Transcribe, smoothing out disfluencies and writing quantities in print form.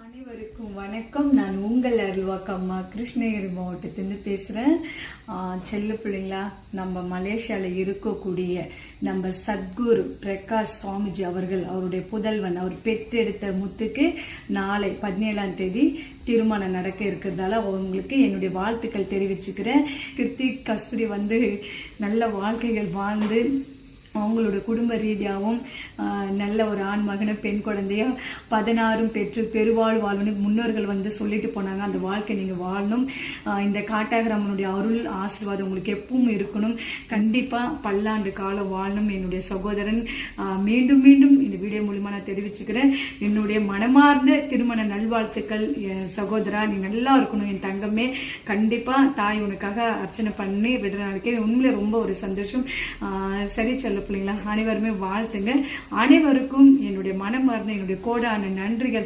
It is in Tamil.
அனைவருக்கும் வணக்கம். நான் உங்கள் அருள்வாக்கம்மா கிருஷ்ணகிரி மாவட்டத்திலிருந்து பேசுகிறேன். செல்ல பிள்ளைங்களா, நம்ம மலேசியாவில் இருக்கக்கூடிய நம்ம சத்குரு பிரகாஷ் சுவாமிஜி அவர்கள், அவருடைய புதல்வன், அவர் பெற்றெடுத்த முத்துக்கு நாளை 17ஆம் தேதி திருமணம் நடக்க இருக்கிறதால அவங்களுக்கு என்னுடைய வாழ்த்துக்கள் தெரிவிச்சுக்கிறேன். கிருத்திக் கஸ்தூரி நல்ல வாழ்க்கைகள் வாழ்ந்து அவங்களோட குடும்ப ரீதியாகவும் நல்ல ஒரு ஆண் மகனை பெண் குழந்தைய 16 பெற்று பெருவாழ் வாழணும் முன்னோர்கள் சொல்லிட்டு போனாங்க. அந்த வாழ்க்கை நீங்கள் வாழணும். இந்த காட்டாகிராமனுடைய அருள் ஆசீர்வாதம் உங்களுக்கு எப்பவும் இருக்கணும். கண்டிப்பாக பல்லாண்டு காலம் வாழணும். என்னுடைய சகோதரன் மீண்டும் மீண்டும் இந்த வீடியோ மூலமா நான் தெரிவிச்சுக்கிறேன். என்னுடைய மனமார்ந்த திருமண நல்வாழ்த்துக்கள். என் சகோதரா, நீ நல்லா இருக்கணும் என் தங்கமே. கண்டிப்பாக தாய் உனக்காக அர்ச்சனை பண்ணி விடுற நாளைக்கே உண்மையில ரொம்ப ஒரு சந்தோஷம். சரி சொல்ல பிள்ளைங்களா, அனைவருமே வாழ்த்துங்க. அனைவருக்கும் என்னுடைய மனமார்ந்த என்னுடைய கோடான நன்றிகள்.